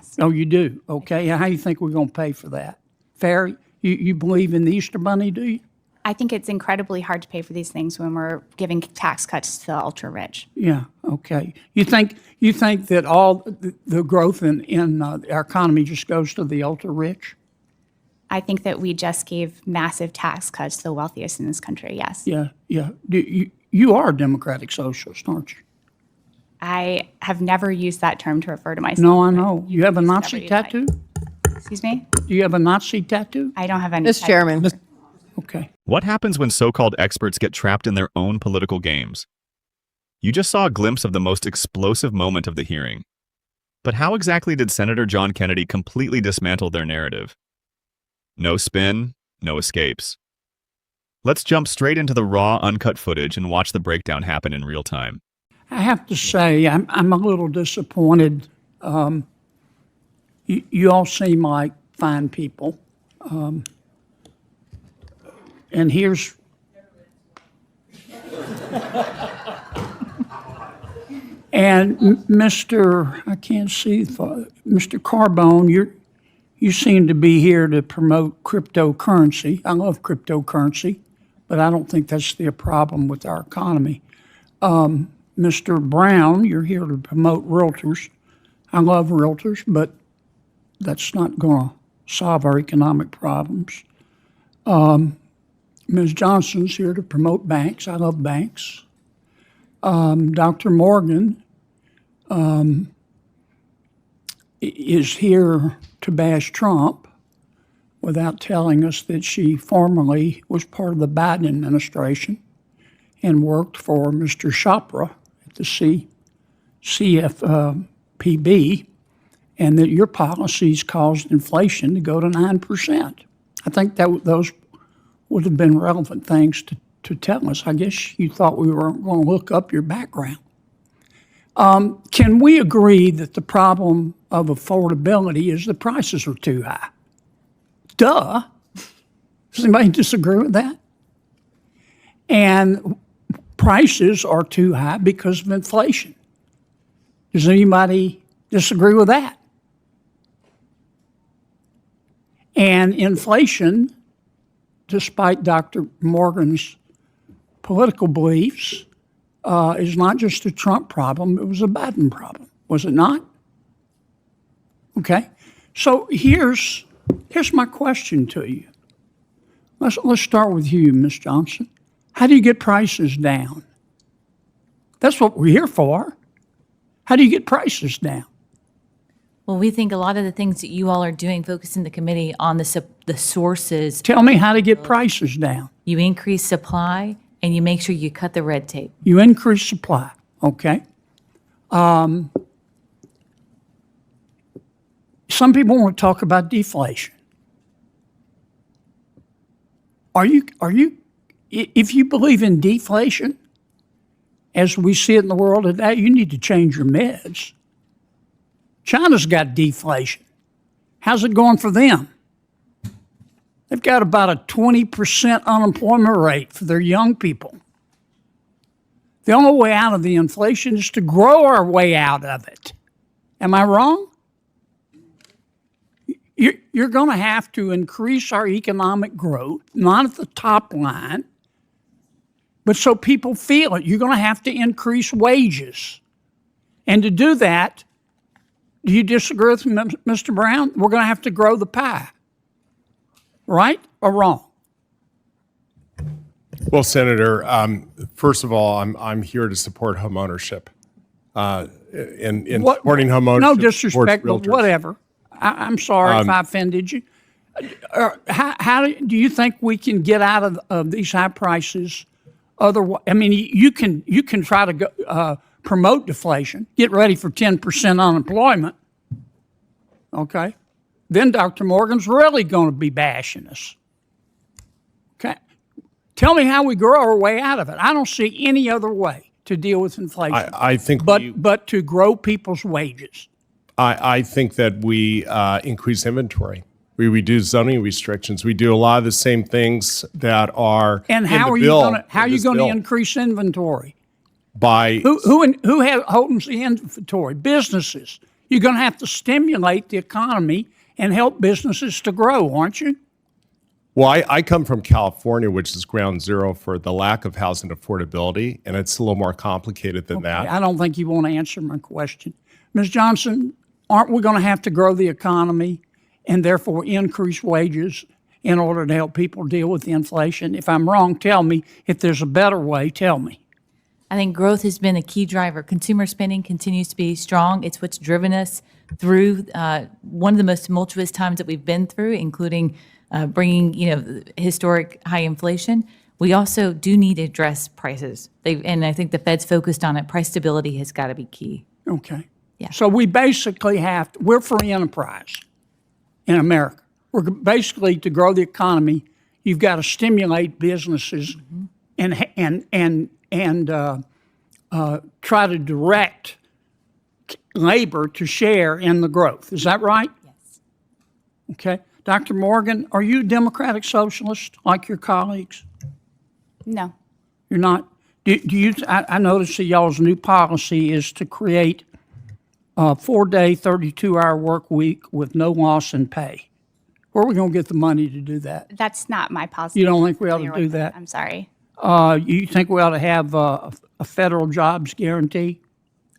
yes. Oh, you do? Okay. How do you think we're going to pay for that? Fair? You believe in the Easter Bunny, do you? I think it's incredibly hard to pay for these things when we're giving tax cuts to the ultra rich. Yeah. Okay. You think that all the growth in our economy just goes to the ultra rich? I think that we just gave massive tax cuts to the wealthiest in this country, yes. Yeah. Yeah. You are a democratic socialist, aren't you? I have never used that term to refer to myself. No, I know. You have a use Nazi whatever tattoo? Excuse me? Do you have a Nazi tattoo? I don't have any. Mr. Chairman. Okay. What happens when so-called experts get trapped in their own political games? You just saw a glimpse of the most explosive moment of the hearing. But how exactly did Senator John Kennedy completely dismantle their narrative? No spin, no escapes. Let's jump straight into the raw, uncut footage and watch the breakdown happen in real time. I have to say, I'm a little disappointed. You all seem like fine people. And here's... And I can't see, Mr. Carbone, you seem to be here to promote cryptocurrency. I love cryptocurrency, but I don't think that's the problem with our economy. Mr. Brown, you're here to promote realtors. I love realtors, but that's not going to solve our economic problems. Ms. Johnson's here to promote banks. I love banks. Dr. Morgan is here to bash Trump without telling us that she formerly was part of the Biden administration and worked for Mr. Chopra at the CFPB, and that your policies caused inflation to go to 9%. I think those would have been relevant things to tell us. I guess you thought we were going to look up your background. Can we agree that the problem of affordability is the prices are too high? Duh. Does anybody disagree with that? And prices are too high because of inflation. Does anybody disagree with that? And inflation, despite Dr. Morgan's political beliefs, is not just a Trump problem, it was a Biden problem, was it not? Okay, so here's my question to you. Let's start with you, Ms. Johnson. How do you get prices down? That's what we're here for. How do you get prices down? Well, we think a lot of the things that you all are doing, focusing the committee on the sources. Tell me how to get prices down. You increase supply and you make sure you cut the red tape. You increase supply, okay? Some people want to talk about deflation. If you believe in deflation, as we see it in the world today, you need to change your meds. China's got deflation. How's it going for them? They've got about a 20% unemployment rate for their young people. The only way out of the inflation is to grow our way out of it. Am I wrong? You're going to have to increase our economic growth, not at the top line, but so people feel it. You're going to have to increase wages. And to do that, do you disagree with Mr. Brown? We're going to have to grow the pie. Right or wrong? Well, Senator, first of all, I'm here to support homeownership. In supporting homeownership. No disrespect, but whatever. I'm sorry if I offended you. How do you think we can get out of these high prices? Otherwise, I mean, you can try to go, promote deflation, get ready for 10% unemployment. Okay, then Dr. Morgan's really going to be bashing us. Okay, tell me how we grow our way out of it. I don't see any other way to deal with inflation. I think, but to grow people's wages. I think that we increase inventory. We reduce zoning restrictions. We do a lot of the same things that are and how are you going to increase inventory? By who holds the inventory? Businesses. You're going to have to stimulate the economy and help businesses to grow, aren't you? Well, I come from California, which is ground zero for the lack of housing affordability, and it's a little more complicated than that. I don't think you want to answer my question. Ms. Johnson, aren't we going to have to grow the economy and therefore increase wages in order to help people deal with the inflation? If I'm wrong, tell me. If there's a better way, tell me. I think growth has been a key driver. Consumer spending continues to be strong. It's what's driven us through one of the most tumultuous times that we've been through, including bringing, historic high inflation. We also do need to address prices. And I think the Fed's focused on it. Price stability has got to be key. Okay. Yeah. So we basically we're free enterprise in America. We're basically, to grow the economy, you've got to stimulate businesses and try to direct labor to share in the growth. Is that right? Yes. Okay. Dr. Morgan, are you a Democratic Socialist like your colleagues? No. You're not? Do you? I noticed that y'all's new policy is to create a 4-day, 32-hour work week with no loss in pay. Where are we going to get the money to do that? That's not my policy. You don't think we ought to Familiar do with it. that? I'm sorry. You think we ought to have a federal jobs guarantee?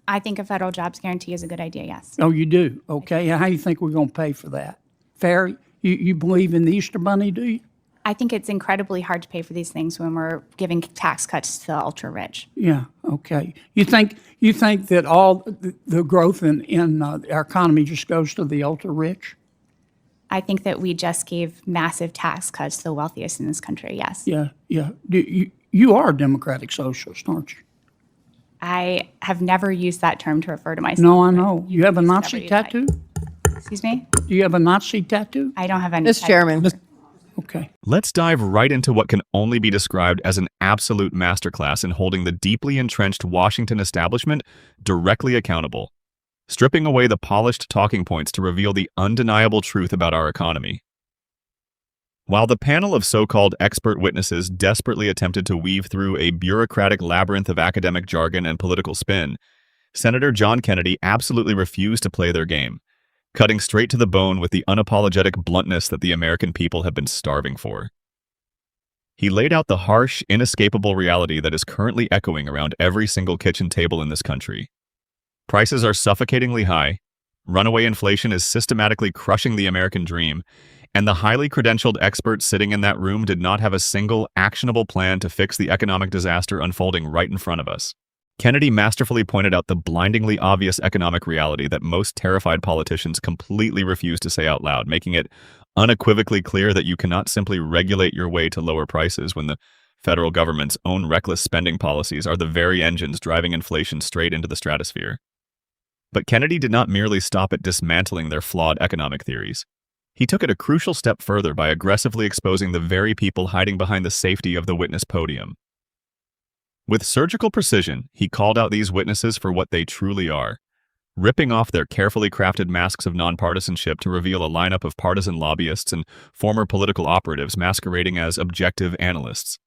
I think a federal jobs guarantee is a good idea, yes. Oh, you do? Okay. How do you think we're going to pay for that? Fair? You believe in the Easter Bunny, do you? I think it's incredibly hard to pay for these things when we're giving tax cuts to the ultra rich. Yeah. Okay. You think that all the growth in our economy just goes to the ultra rich? I think that we just gave massive tax cuts to the wealthiest in this country, yes. Yeah. Yeah. You are a Democratic Socialist, aren't you? I have never used that term to refer to myself. No, I know. You have a use Nazi whatever you'd like. tattoo? Excuse me? Do you have a Nazi tattoo? I don't have any. Mr. Chairman. Okay. Let's dive right into what can only be described as an absolute masterclass in holding the deeply entrenched Washington establishment directly accountable, stripping away the polished talking points to reveal the undeniable truth about our economy. While the panel of so-called expert witnesses desperately attempted to weave through a bureaucratic labyrinth of academic jargon and political spin, Senator John Kennedy absolutely refused to play their game, cutting straight to the bone with the unapologetic bluntness that the American people have been starving for. He laid out the harsh, inescapable reality that is currently echoing around every single kitchen table in this country. Prices are suffocatingly high, runaway inflation is systematically crushing the American dream, and the highly credentialed experts sitting in that room did not have a single actionable plan to fix the economic disaster unfolding right in front of us. Kennedy masterfully pointed out the blindingly obvious economic reality that most terrified politicians completely refuse to say out loud, making it unequivocally clear that you cannot simply regulate your way to lower prices when the federal government's own reckless spending policies are the very engines driving inflation straight into the stratosphere. But Kennedy did not merely stop at dismantling their flawed economic theories. He took it a crucial step further by aggressively exposing the very people hiding behind the safety of the witness podium. With surgical precision, he called out these witnesses for what they truly are, ripping off their carefully crafted masks of nonpartisanship to reveal a lineup of partisan lobbyists and former political operatives masquerading as objective analysts.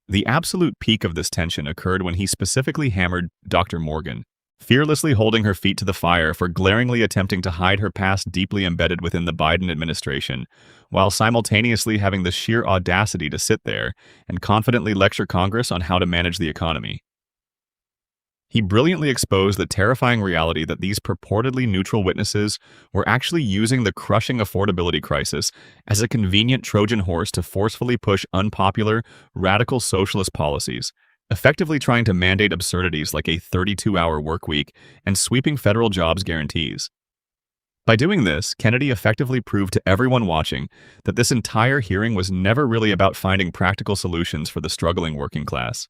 The absolute peak of this tension occurred when he specifically hammered Dr. Morgan, fearlessly holding her feet to the fire for glaringly attempting to hide her past deeply embedded within the Biden administration, while simultaneously having the sheer audacity to sit there and confidently lecture Congress on how to manage the economy. He brilliantly exposed the terrifying reality that these purportedly neutral witnesses were actually using the crushing affordability crisis as a convenient Trojan horse to forcefully push unpopular, radical socialist policies, effectively trying to mandate absurdities like a 32-hour work week and sweeping federal jobs guarantees. By doing this, Kennedy effectively proved to everyone watching that this entire hearing was never really about finding practical solutions for the struggling working class.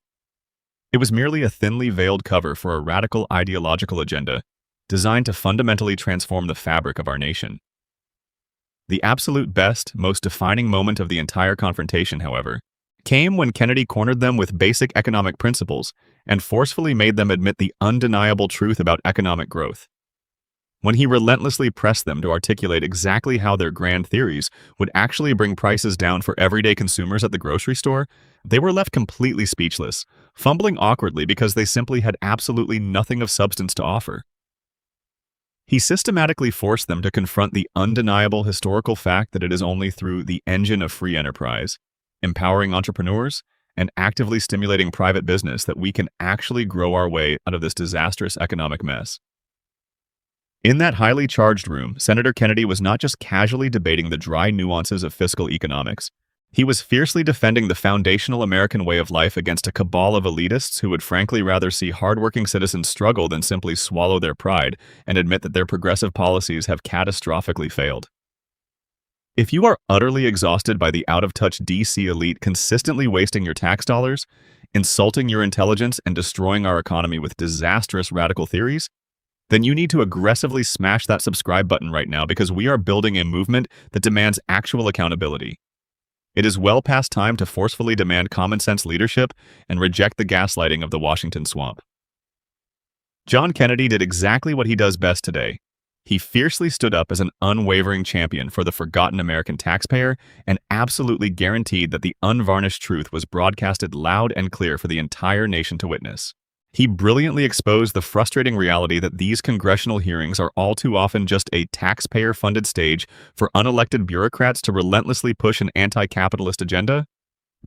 It was merely a thinly veiled cover for a radical ideological agenda designed to fundamentally transform the fabric of our nation. The absolute best, most defining moment of the entire confrontation, however, came when Kennedy cornered them with basic economic principles and forcefully made them admit the undeniable truth about economic growth. When he relentlessly pressed them to articulate exactly how their grand theories would actually bring prices down for everyday consumers at the grocery store, they were left completely speechless, fumbling awkwardly because they simply had absolutely nothing of substance to offer. He systematically forced them to confront the undeniable historical fact that it is only through the engine of free enterprise, empowering entrepreneurs, and actively stimulating private business that we can actually grow our way out of this disastrous economic mess. In that highly charged room, Senator Kennedy was not just casually debating the dry nuances of fiscal economics. He was fiercely defending the foundational American way of life against a cabal of elitists who would frankly rather see hardworking citizens struggle than simply swallow their pride and admit that their progressive policies have catastrophically failed. If you are utterly exhausted by the out-of-touch DC elite consistently wasting your tax dollars, insulting your intelligence, and destroying our economy with disastrous radical theories, then you need to aggressively smash that subscribe button right now, because we are building a movement that demands actual accountability. It is well past time to forcefully demand common sense leadership and reject the gaslighting of the Washington swamp. John Kennedy did exactly what he does best today. He fiercely stood up as an unwavering champion for the forgotten American taxpayer and absolutely guaranteed that the unvarnished truth was broadcasted loud and clear for the entire nation to witness. He brilliantly exposed the frustrating reality that these congressional hearings are all too often just a taxpayer-funded stage for unelected bureaucrats to relentlessly push an anti-capitalist agenda.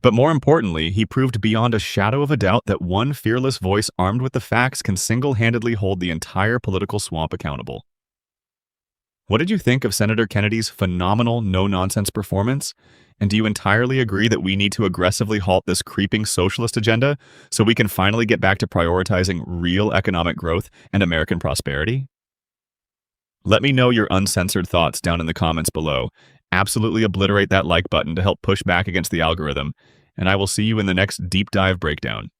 But more importantly, he proved beyond a shadow of a doubt that one fearless voice armed with the facts can single-handedly hold the entire political swamp accountable. What did you think of Senator Kennedy's phenomenal no-nonsense performance? And do you entirely agree that we need to aggressively halt this creeping socialist agenda so we can finally get back to prioritizing real economic growth and American prosperity? Let me know your uncensored thoughts down in the comments below. Absolutely obliterate that like button to help push back against the algorithm, and I will see you in the next deep dive breakdown.